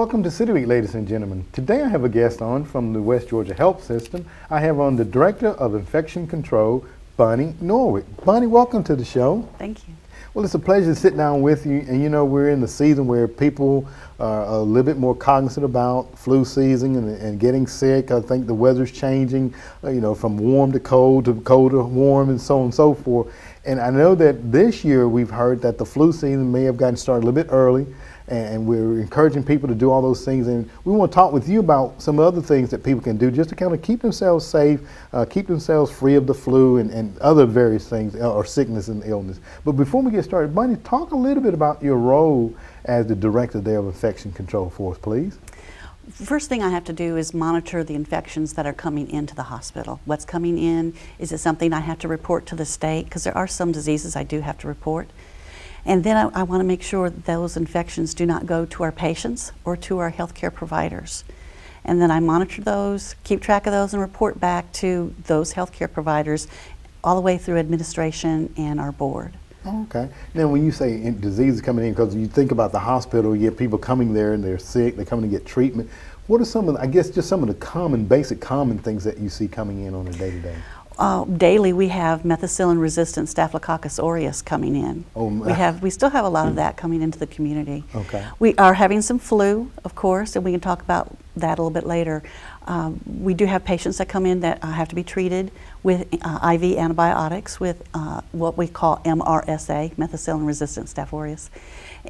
Welcome to City Week, ladies and gentlemen. Today I have a guest on from the West Georgia Health System. I have on the Director of Infection Control, Bonnie Norwick. Bonnie, welcome to the show. Thank you. Well, it's a pleasure to sit down with you. And you know, we're in the season where people are a little bit more cognizant about flu season and getting sick. I think the weather's changing, from warm to cold to warm and so on and so forth. And I know that this year we've heard that the flu season may have gotten started a little bit early. And we're encouraging people to do all those things. And we want to talk with you about some other things that people can do just to kind of keep themselves safe, keep themselves free of the flu and other various things, or sickness and illness. But before we get started, Bonnie, talk a little bit about your role as the Director there of Infection Control for us, please. First thing I have to do is monitor the infections that are coming into the hospital. What's coming in? Is it something I have to report to the state? Because there are some diseases I do have to report. And then I want to make sure that those infections do not go to our patients or to our healthcare providers. And then I monitor those, keep track of those, and report back to those healthcare providers all the way through administration and our board. Oh, okay. Now, when you say diseases coming in, because you think about the hospital, you get people coming there and they're sick, they're coming to get treatment. What are some of, just some of the basic common things that you see coming in on a day-to-day? Daily we have methicillin-resistant Staphylococcus aureus coming in. We still have a lot of that coming into the community. Okay. We are having some flu, of course, and we can talk about that a little bit later. We do have patients that come in that have to be treated with IV antibiotics with what we call MRSA, methicillin-resistant Staph aureus.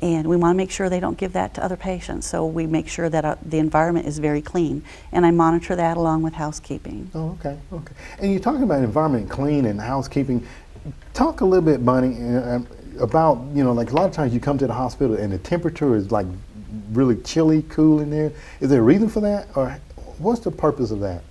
And we want to make sure they don't give that to other patients. So we make sure that the environment is very clean. And I monitor that along with housekeeping. Oh, okay, okay. And you're talking about environment clean and housekeeping. Talk a little bit, Bonnie, about, like a lot of times you come to the hospital and the temperature is like really chilly, cool in there. Is there a reason for that? Or what's the purpose of that?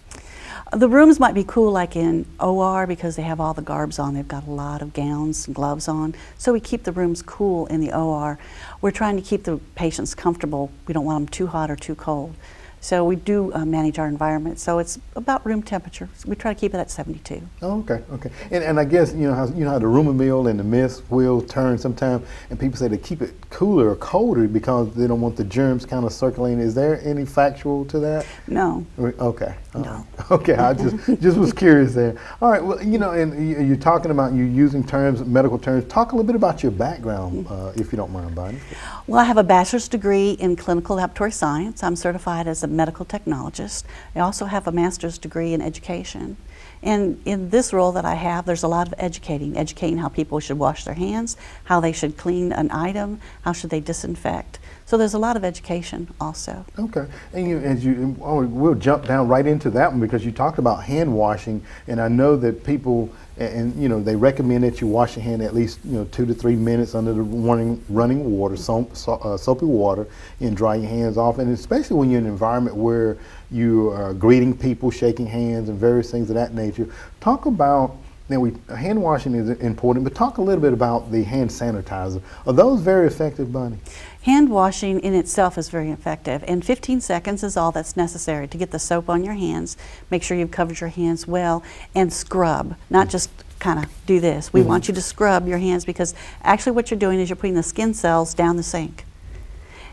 The rooms might be cool like in OR because they have all the garbs on. They've got a lot of gowns and gloves on. So we keep the rooms cool in the OR. We're trying to keep the patients comfortable. We don't want them too hot or too cold. So we do manage our environment. So it's about room temperature. So we try to keep it at 72. Oh, okay, okay. And I guess how the rumor mill and the mist will turn sometimes, and people say they keep it cooler or colder because they don't want the germs kind of circulating. Is there any factual to that? No. Okay. No. Okay, I just was curious there. All right, well, and you're talking about you using terms, medical terms. Talk a little bit about your background, if you don't mind, Bonnie. Well, I have a bachelor's degree in clinical laboratory science. I'm certified as a medical technologist. I also have a master's degree in education. And in this role that I have, there's a lot of educating how people should wash their hands, how they should clean an item, how should they disinfect. So there's a lot of education also. Okay, and we'll jump down right into that one because you talked about hand washing, and I know that people, they recommend that you wash your hand at least 2 to 3 minutes under the running water, soapy water, and dry your hands off. And especially when you're in an environment where you are greeting people, shaking hands, and various things of that nature. Talk about, hand washing is important, but talk a little bit about the hand sanitizer. Are those very effective, Bonnie? Hand washing in itself is very effective, and 15 seconds is all that's necessary to get the soap on your hands. Make sure you've covered your hands well, and scrub, not just kind of do this. We want you to scrub your hands because actually what you're doing is you're putting the skin cells down the sink.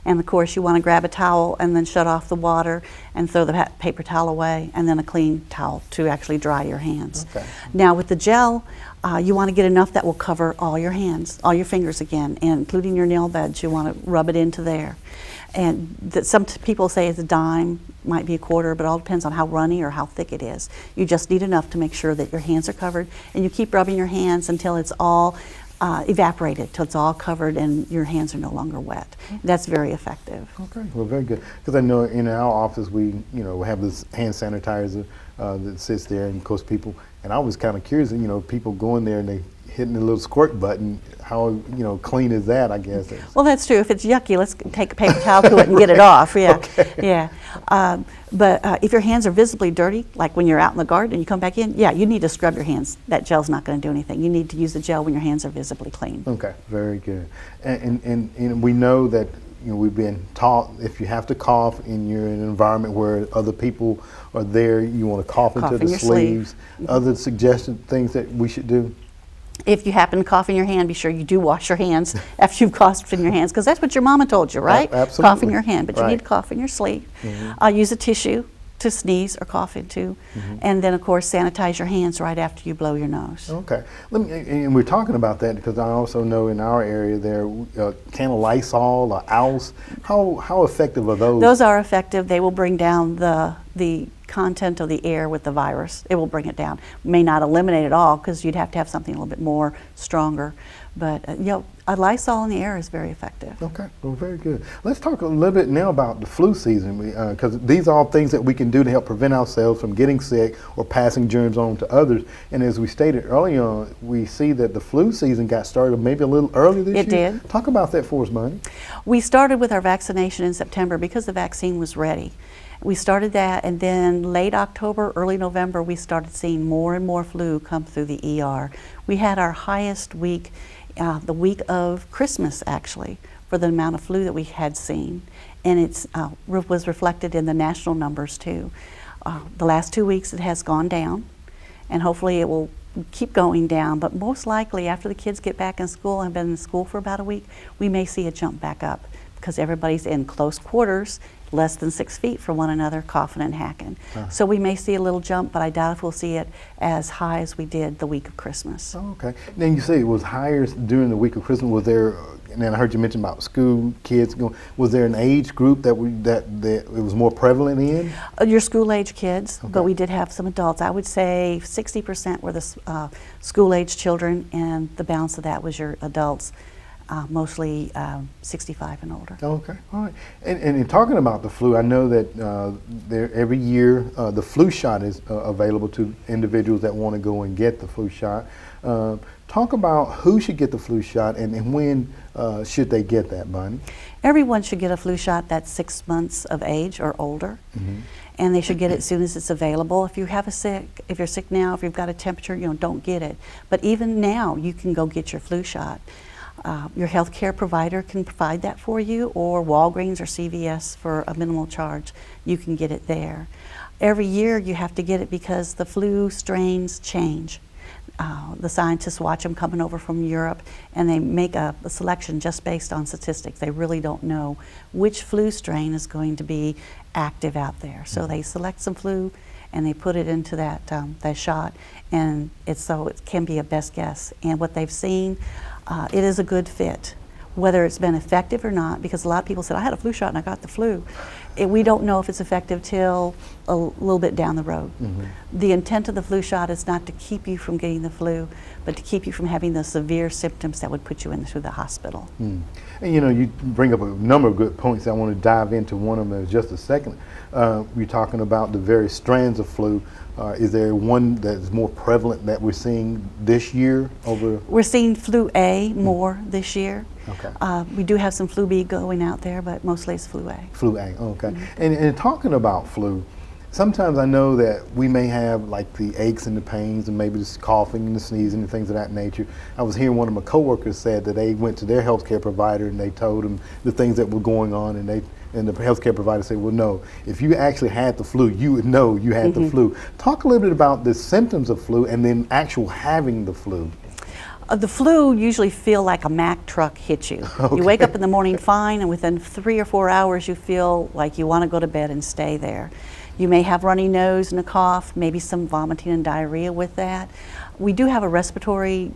And of course you want to grab a towel and then shut off the water and throw the paper towel away, and then a clean towel to actually dry your hands. Okay. Now with the gel, you want to get enough that will cover all your hands, all your fingers again, and including your nail beds. You want to rub it into there. And some people say it's a dime, might be a quarter, but it all depends on how runny or how thick it is. You just need enough to make sure that your hands are covered, and you keep rubbing your hands until it's all evaporated, till it's all covered and your hands are no longer wet. That's very effective. Okay, well, very good. Because I know in our office we, have this hand sanitizer that sits there, and of course people, and I was kind of curious, people go in there and they hitting the little squirt button. How clean is that? I guess. Well, that's true. If it's yucky, let's take a paper towel to it and get it off. Yeah, okay. Yeah. But if your hands are visibly dirty, like when you're out in the garden and you come back in, yeah, you need to scrub your hands. That gel's not going to do anything. You need to use the gel when your hands are visibly clean. Okay, very good. And we know that we've been taught if you have to cough and you're in an environment where other people are there, you want to cough into the sleeves. Other suggested things that we should do? If you happen to cough in your hand, be sure you do wash your hands after you've coughed in your hands, because that's what your mama told you, right? Absolutely. Cough in your hand, but you Right. need to cough in your sleeve. Use a tissue to sneeze or cough into, and then of course sanitize your hands right after you blow your nose. Okay. And we're talking about that because I also know in our area there, can of Lysol or Ouse, how effective are those? Those are effective. They will bring down the content of the air with the virus. It will bring it down. May not eliminate it all, because you'd have to have something a little bit more stronger. But a Lysol in the air is very effective. Okay, well, very good. Let's talk a little bit now about the flu season, because these are all things that we can do to help prevent ourselves from getting sick or passing germs on to others. And as we stated earlier, we see that the flu season got started maybe a little early this year. It did. Talk about that for us, Bonnie. We started with our vaccination in September because the vaccine was ready. We started that, and then late October, early November, we started seeing more and more flu come through the ER. We had our highest week, the week of Christmas actually, for the amount of flu that we had seen. And it was reflected in the national numbers too. The last 2 weeks it has gone down, and hopefully it will keep going down, but most likely after the kids get back in school and been in school for about a week, we may see a jump back up, because everybody's in close quarters, less than 6 feet from one another, coughing and hacking. So we may see a little jump, but I doubt if we'll see it as high as we did the week of Christmas. Oh, okay. Then you say it was higher during the week of Christmas. Was there, and then I heard you mention about school kids, was there an age group that it was more prevalent in? Your school age kids, Okay. but we did have some adults. I would say 60% were the school age children, and the balance of that was your adults. Mostly 65 and older. Okay, all right. And in talking about the flu, I know that every year the flu shot is available to individuals that want to go and get the flu shot. Talk about who should get the flu shot and when should they get that, Bonnie? Everyone should get a flu shot that's 6 months of age or older. And they should get it as soon as it's available. If you're sick now, if you've got a temperature, don't get it. But even now, you can go get your flu shot. Your health care provider can provide that for you, or Walgreens or CVS for a minimal charge. You can get it there. Every year you have to get it because the flu strains change. The scientists watch them coming over from Europe, and they make a selection just based on statistics. They really don't know which flu strain is going to be active out there. So they select some flu and they put it into that shot, and it can be a best guess. And what they've seen, it is a good fit. Whether it's been effective or not, because a lot of people said, I had a flu shot and I got the flu. We don't know if it's effective till a little bit down the road. The intent of the flu shot is not to keep you from getting the flu, but to keep you from having the severe symptoms that would put you into the hospital. And you bring up a number of good points. I want to dive into one of them in just a second. You're talking about the various strands of flu. Is there one that's more prevalent that we're seeing this year over? We're seeing flu A more this year. Okay. We do have some flu B going out there, but mostly it's flu A. Flu A, okay. And talking about flu, sometimes I know that we may have like the aches and the pains and maybe the coughing and the sneezing and things of that nature. I was hearing one of my coworkers said that they went to their healthcare provider and they told them the things that were going on, and the healthcare provider said, well, no, if you actually had the flu, you would know you had the flu. Talk a little bit about the symptoms of flu and then actual having the flu. The flu usually feel like a Mack truck hit you. Okay. You wake up in the morning fine, and within 3 or 4 hours you feel like you want to go to bed and stay there. You may have runny nose and a cough, maybe some vomiting and diarrhea with that. We do have a respiratory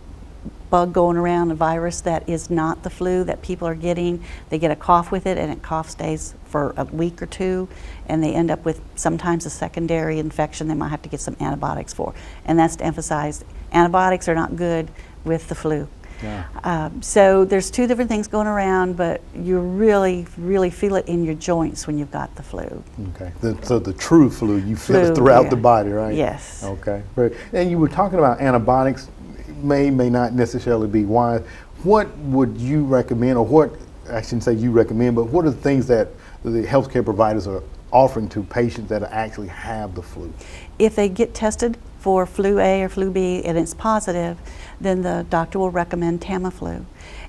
bug going around, a virus that is not the flu that people are getting. They get a cough with it, and it cough stays for a week or two, and they end up with sometimes a secondary infection they might have to get some antibiotics for. And that's to emphasize, antibiotics are not good with the flu. Yeah. So there's two different things going around, but you really, really feel it in your joints when you've got the flu. Okay. So the true flu, you feel it throughout the body, right? Yes. Okay. And you were talking about antibiotics, may not necessarily be wise. What would you recommend, or what, I shouldn't say you recommend, but what are the things that the healthcare providers are offering to patients that actually have the flu? If they get tested for flu A or flu B and it's positive, then the doctor will recommend Tamiflu.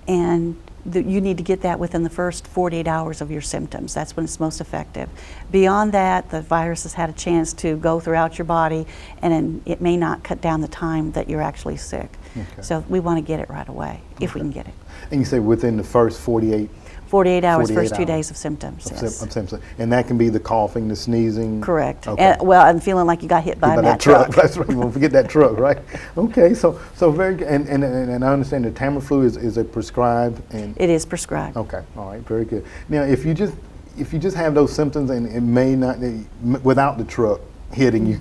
And you need to get that within the first 48 hours of your symptoms. That's when it's most effective. Beyond that, the virus has had a chance to go throughout your body, and then it may not cut down the time that you're actually sick. Okay. So we want to get it right away, if we can get it. And you say within the first 48 hours, 48 first 2 hours days of symptoms. Yes. of symptoms. And that can be the coughing, the sneezing. Correct. Okay. And, well, I'm feeling like you got hit by By that truck. That's right. Don't forget that truck, right? Okay. So very good. And I understand the Tamiflu is a prescribed and. It is prescribed. Okay. All right. Very good. Now, if you just have those symptoms and it may not without the truck hitting you.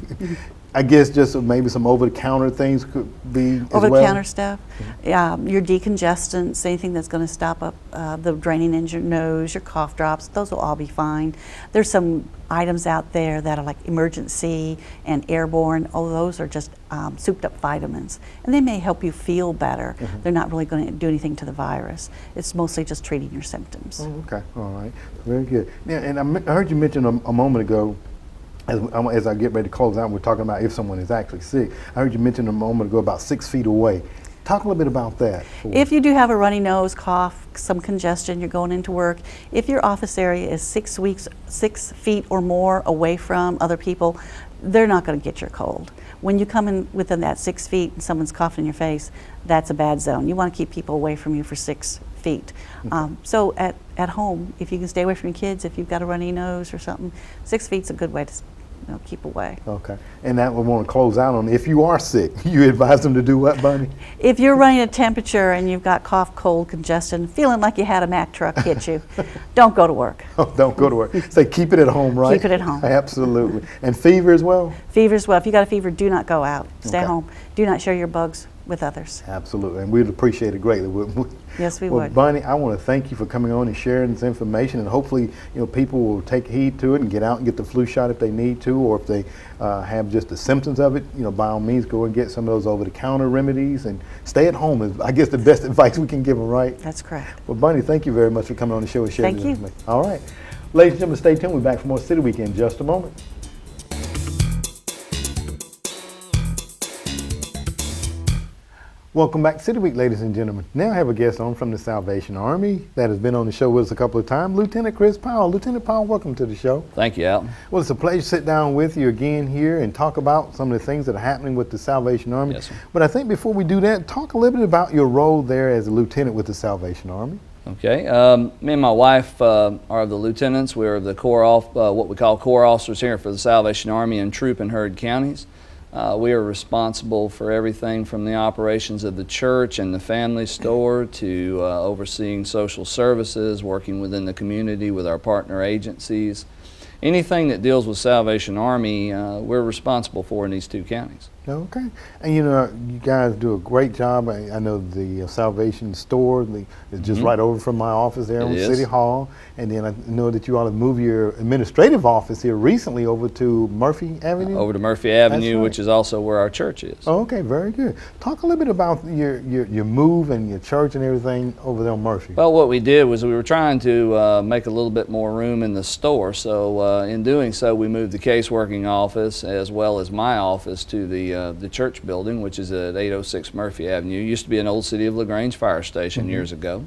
I guess just maybe some over-the-counter things could be as well. Over-the-counter stuff, your decongestants, anything that's going to stop up the draining in your nose, your cough drops, those will all be fine. There's some items out there that are like emergency and airborne. Oh, those are just souped-up vitamins, and they may help you feel better. They're not really going to do anything to the virus. It's mostly just treating your symptoms. Oh, okay, all right, very good. Now, and I heard you mention a moment ago. As I get ready to close out, we're talking about if someone is actually sick. I heard you mention a moment ago about 6 feet away. Talk a little bit about that. If you do have a runny nose, cough, some congestion, you're going into work, if your office area is 6 feet or more away from other people, they're not going to get your cold. When you come in within that 6 feet and someone's coughing in your face, that's a bad zone. You want to keep people away from you for 6 feet. So at home, if you can stay away from your kids, if you've got a runny nose or something, 6 feet's a good way to keep away. Okay. And that we want to close out on. If you are sick, you advise them to do what, Bunny? If you're running a temperature and you've got cough, cold, congestion, feeling like you had a Mack truck hit you, don't go to work. Oh, don't go to work. Say keep it at home, right? Keep it at home. Absolutely. And fever as well? Fever as well. If you got a fever, do not go out. Stay Okay. home. Do not share your bugs with others. Absolutely. And we'd appreciate it greatly, wouldn't we? Yes, we Well, would. Bunny, I want to thank you for coming on and sharing this information, and hopefully, people will take heed to it and get out and get the flu shot if they need to, or if they have just the symptoms of it. By all means, go and get some of those over-the-counter remedies and stay at home is, I guess, the best advice we can give them, right? That's correct. Well, Bunny, thank you very much for coming on the show and sharing Thank this you. information. All right. Ladies and gentlemen, stay tuned. We're back for more City Week in just a moment. Welcome back to City Week, ladies and gentlemen. Now I have a guest on from the Salvation Army that has been on the show with us a couple of times, Lieutenant Chris Powell. Lieutenant Powell, welcome to the show. Thank you, Alton. Well, it's a pleasure to sit down with you again here and talk about some of the things that are happening with the Salvation Army. Yes, sir. But I think before we do that, talk a little bit about your role there as a lieutenant with the Salvation Army. Okay, me and my wife are the lieutenants. We're the what we call corps officers here for the Salvation Army in Troop and Heard counties. We are responsible for everything from the operations of the church and the family store to overseeing social services, working within the community with our partner agencies. Anything that deals with Salvation Army, we're responsible for in these two counties. Okay. And you guys do a great job. I know the Salvation store is just right over from my office there on City Hall. And then I know that you all have moved your administrative office here recently over to Murphy Avenue? Over to Murphy Avenue, right. which is also where our church is. Oh, okay, very good. Talk a little bit about your move and your church and everything over there on Murphy. Well, what we did was we were trying to make a little bit more room in the store. So in doing so, we moved the caseworking office as well as my office to the church building, which is at 806 Murphy Avenue. It used to be an old City of LaGrange fire station years ago.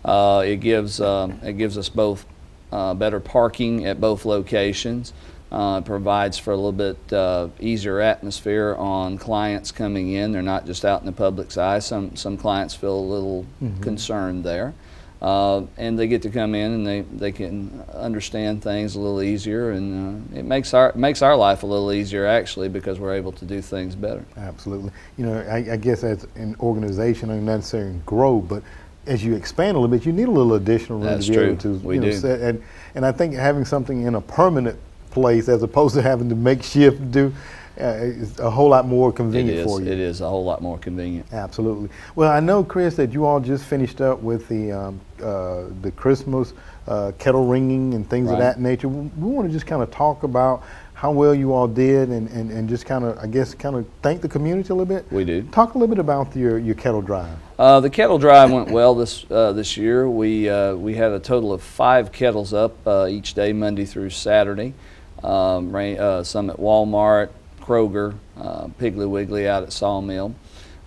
It gives us both better parking at both locations. Provides for a little bit easier atmosphere on clients coming in. They're not just out in the public's eye. Some clients feel a little concerned there. And they get to come in and they can understand things a little easier, and it makes our life a little easier actually, because we're able to do things better. Absolutely. I guess as an organization, not necessarily grow, but as you expand a little bit, you need a little additional room That's to be able true. to We do. set. And I think having something in a permanent place as opposed to having to make shift do is a whole lot more convenient for you. It is a whole lot more convenient. Absolutely. Well, I know, Chris, that you all just finished up with the Christmas kettle ringing and things of that nature. We want to just kind of talk about how well you all did and just kind of, I guess, kind of thank the community a little bit. We do. Talk a little bit about your kettle drive. The kettle drive went well this year. We had a total of 5 kettles up each day, Monday through Saturday. Some at Walmart, Kroger, Piggly Wiggly out at Sawmill.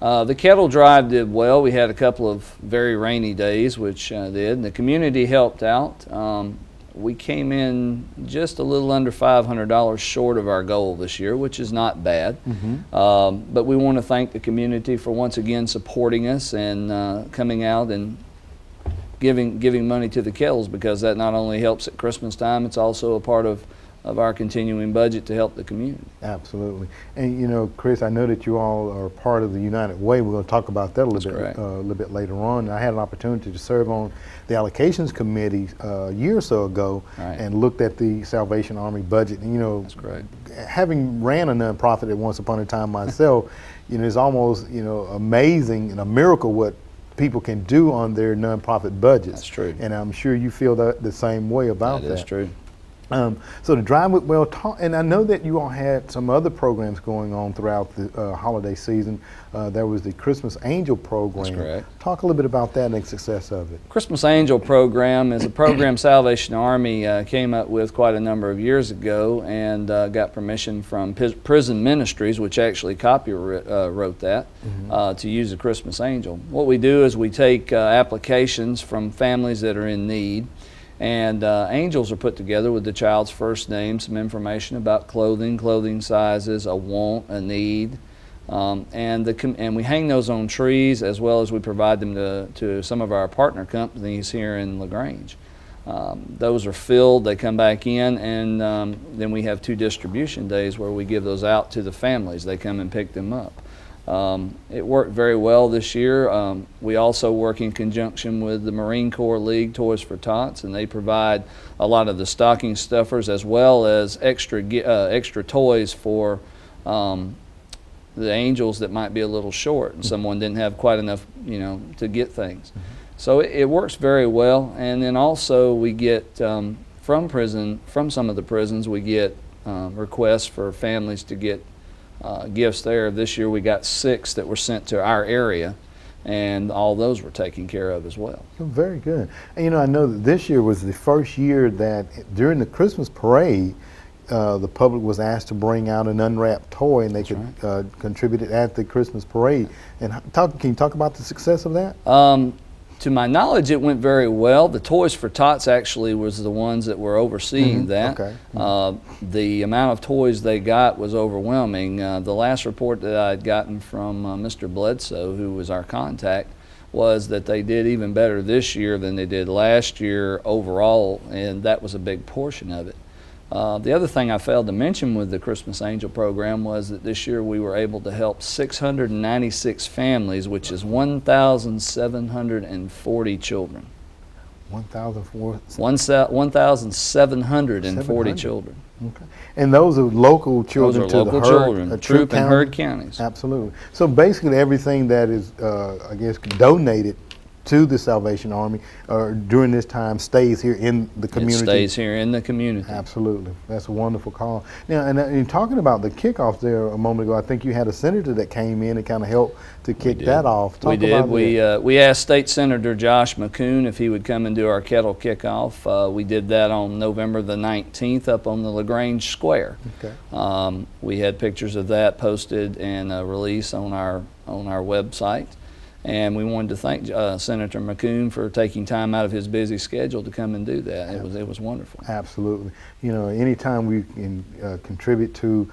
The kettle drive did well. We had a couple of very rainy days, which did, and the community helped out. We came in just a little under $500 short of our goal this year, which is not bad. But we want to thank the community for once again supporting us and coming out and giving money to the kettles, because that not only helps at Christmas time, it's also a part of our continuing budget to help the community. Absolutely. And you know, Chris, I know that you all are part of the United Way. We're going to talk about that a little bit later on. I had an opportunity to serve on the allocations committee a year or so ago, and looked at the Salvation Army budget. And you know, that's great. Having ran a nonprofit at once upon a time myself, you know, it's almost, you know, amazing and a miracle what people can do on their nonprofit budgets. That's true. And I'm sure you feel the same way about that. That is true. So the Drive with Well, and I know that you all had some other programs going on throughout the holiday season. There was the Christmas Angel program. That's correct. Talk a little bit about that and the success of it. Christmas Angel program is a program Salvation Army came up with quite a number of years ago, and got permission from Prison Ministries, which actually wrote that, to use the Christmas Angel. What we do is we take applications from families that are in need, and angels are put together with the child's first name, some information about clothing sizes, a want, a need, and we hang those on trees, as well as we provide them to some of our partner companies here in LaGrange. Those are filled, they come back in, and then we have 2 distribution days where we give those out to the families. They come and pick them up. It worked very well this year. We also work in conjunction with the Marine Corps League Toys for Tots, and they provide a lot of the stocking stuffers, as well as extra toys for the angels that might be a little short and someone didn't have quite enough, you know, to get things. So it works very well. And then also we get from some of the prisons, we get requests for families to get gifts there. This year we got 6 that were sent to our area, and all those were taken care of as well. Very good. And you know, I know that this year was the first year that during the Christmas parade, the public was asked to bring out an unwrapped toy, and they could contribute it at the Christmas parade. And can you talk about the success of that? To my knowledge, it went very well. The Toys for Tots actually was the ones that were overseeing that. Okay. The amount of toys they got was overwhelming. The last report that I had gotten from Mr. Bledsoe, who was our contact, was that they did even better this year than they did last year overall, and that was a big portion of it. The other thing I failed to mention with the Christmas Angel program was that this year we were able to help 696 families, which is 1,740 children. 1,740 children. Okay. And those are local children those are to local the children, Troop and Hurd counties. Absolutely. So basically everything that is, I guess, donated to the Salvation Army during this time stays here in the community. It stays here in the community. Absolutely. That's a wonderful call. Now, and talking about the kickoff there a moment ago, I think you had a senator that came in and kind of helped to kick that off. We did. We asked State Senator Josh McCoon if he would come and do our kettle kickoff. We did that on November the 19th up on the LaGrange Square. Okay. We had pictures of that posted and released on our website. And we wanted to thank Senator McCoon for taking time out of his busy schedule to come and do that. It was wonderful. Absolutely. You know, anytime we can contribute to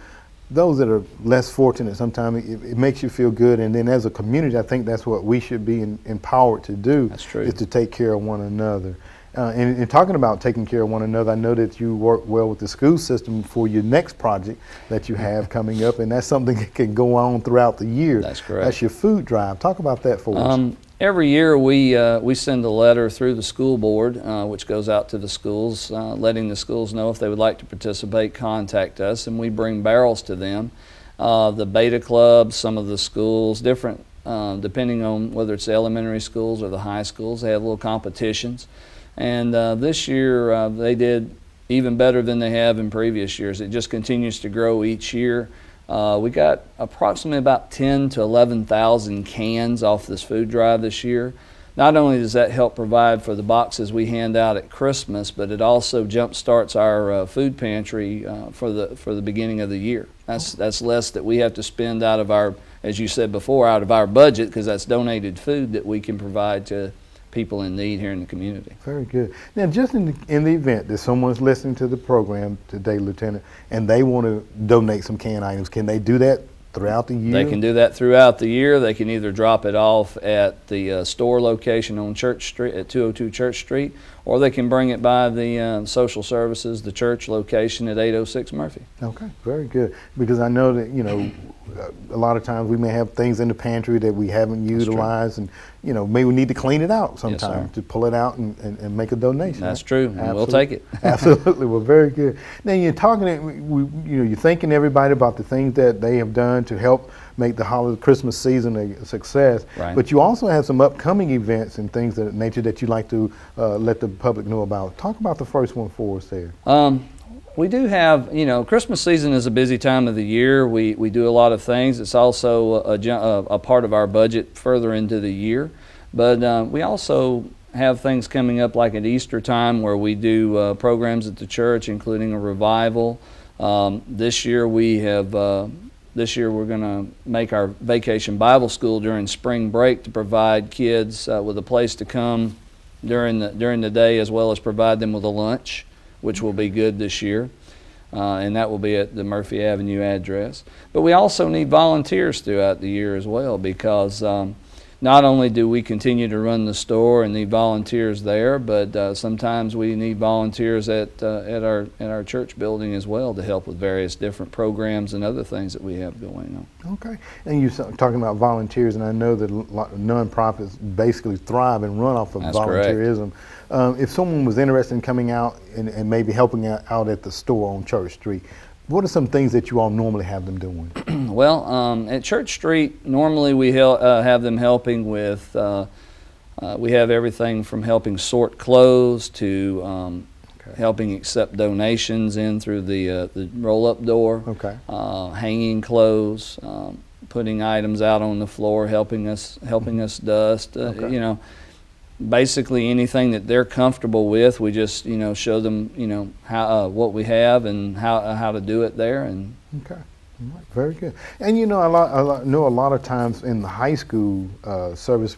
those that are less fortunate, sometimes it makes you feel good. And then as a community, I think that's what we should be empowered to do. That's true. Is to take care of one another. And talking about taking care of one another, I know that you work well with the school system for your next project that you have coming up, and that's something that can go on throughout the year. That's correct. That's your food drive. Talk about that for us. Every year we send a letter through the school board, which goes out to the schools, letting the schools know if they would like to participate, contact us, and we bring barrels to them. The beta clubs, some of the schools, different, depending on whether it's the elementary schools or the high schools, they have little competitions. And this year they did even better than they have in previous years. It just continues to grow each year. We got approximately about 10 to 11,000 cans off this food drive this year. Not only does that help provide for the boxes we hand out at Christmas, but it also jump starts our food pantry for the beginning of the year. That's less that we have to spend out of our as you said before, out of our budget, because that's donated food that we can provide to people in need here in the community. Very good. Now, just in the event that someone's listening to the program today, Lieutenant, and they want to donate some canned items, can they do that throughout the year? They can do that throughout the year. They can either drop it off at the store location on Church Street at 202 Church Street, or they can bring it by the social services, the church location at 806 Murphy. Okay, very good. Because I know that, you know, a lot of times we may have things in the pantry that we haven't utilized, and, you know, maybe we need to clean it out sometime to pull it out and make a donation. That's right? true, and we'll take it. Absolutely. Well, very good. Now, you're talking, you know, you're thanking everybody about the things that they have done to help make the holiday Christmas season a success. Right. But you also have some upcoming events and things of that nature that you like to let the public know about. Talk about the first one for us there. We do have, you know, Christmas season is a busy time of the year. We do a lot of things. It's also a part of our budget further into the year. But we also have things coming up like at Easter time where we do programs at the church, including a revival. This year we're going to make our vacation Bible school during spring break to provide kids with a place to come during the day, as well as provide them with a lunch, which will be good this year. And that will be at the Murphy Avenue address. But we also need volunteers throughout the year as well, because not only do we continue to run the store and need volunteers there, but sometimes we need volunteers at our church building as well to help with various different programs and other things that we have going on. Okay. And you're talking about volunteers, and I know that nonprofits basically thrive and run off of That's volunteerism. If someone was interested in coming out and maybe helping out at the store on Church Street, what are some things that you all normally have them doing? Well, at Church Street, normally we have them helping with, we have everything from helping sort clothes to helping accept donations in through the roll-up door, hanging clothes, putting items out on the floor, helping us dust, you know. Basically anything that they're comfortable with, we just, you know, show them, you know, how what we have and how to do it there. And okay, right. Very good. And you know, I know a lot of times in the high school service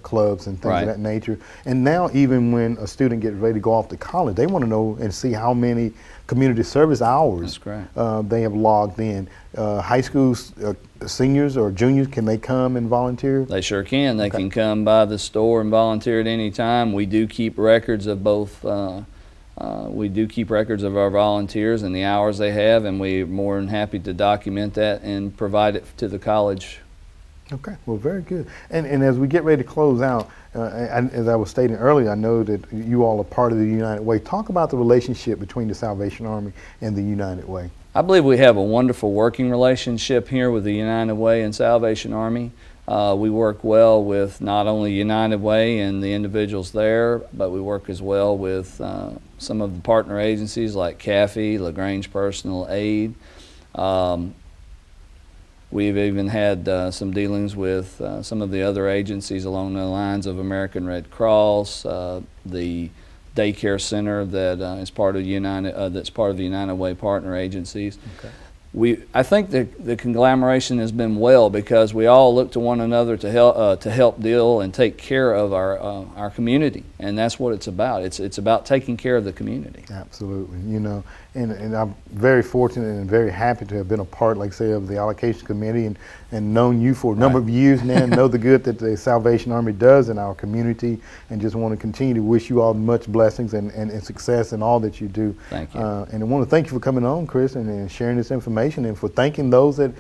clubs and things of that nature, and now even when a student gets ready to go off to college, they want to know and see how many community service hours they have logged in. High school seniors or juniors, can they come and volunteer? They sure can. They can come by the store and volunteer at any time. We do keep records of both. We do keep records of our volunteers and the hours they have, and we're more than happy to document that and provide it to the college. Okay, well, very good. And as we get ready to close out, as I was stating earlier, I know that you all are part of the United Way. Talk about the relationship between the Salvation Army and the United Way. I believe we have a wonderful working relationship here with the United Way and Salvation Army. We work well with not only United Way and the individuals there, but we work as well with some of the partner agencies like CAFE, LaGrange Personal Aid. We've even had some dealings with some of the other agencies along the lines of American Red Cross, the daycare center that is part of that's part of the United Way partner agencies. I think the conglomeration has been well, because we all look to one another to help deal and take care of our community, and that's what it's about. It's about taking care of the community. Absolutely, you know, and I'm very fortunate and very happy to have been a part, like I say, of the allocation committee and known you for a number of years now, and know the good that the Salvation Army does in our community, and just want to continue to wish you all much blessings and success in all that you do. Thank you. And I want to thank you for coming on, Chris, and sharing this information, and for thanking those that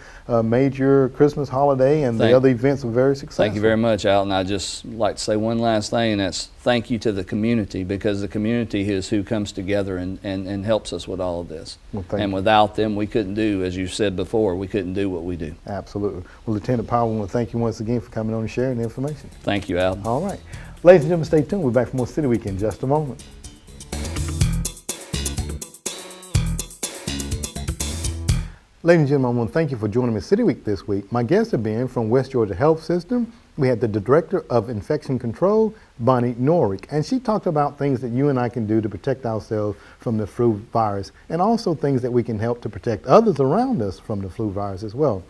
made your Christmas holiday and the other events were very successful. Thank you very much, Alton. I'd just like to say one last thing, and that's thank you to the community, because the community is who comes together and helps us with all of this. Well, and without them, we couldn't do, as you said before, we couldn't do what we do. Absolutely. Well, Lieutenant Powell, I want to thank you once again for coming on and sharing the information. Thank you, Alton. All right. Ladies and gentlemen, stay tuned. We're back for more City Week in just a moment. Ladies and gentlemen, I want to thank you for joining me City Week this week. My guests have been from West Georgia Health System. We had the Director of Infection Control, Bonnie Norick, and she talked about things that you and I can do to protect ourselves from the flu virus, and also things that we can help to protect others around us from the flu virus as well.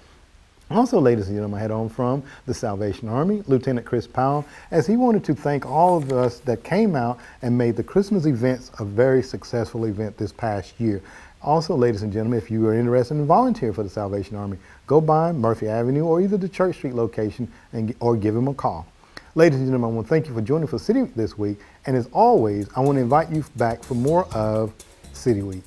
Also, ladies and gentlemen, I had on from the Salvation Army, Lieutenant Chris Powell, as he wanted to thank all of us that came out and made the Christmas events a very successful event this past year. Also, ladies and gentlemen, if you are interested in volunteering for the Salvation Army, go by Murphy Avenue or either the Church Street location or give him a call. Ladies and gentlemen, I want to thank you for joining for City Week this week. And as always, I want to invite you back for more of City Week.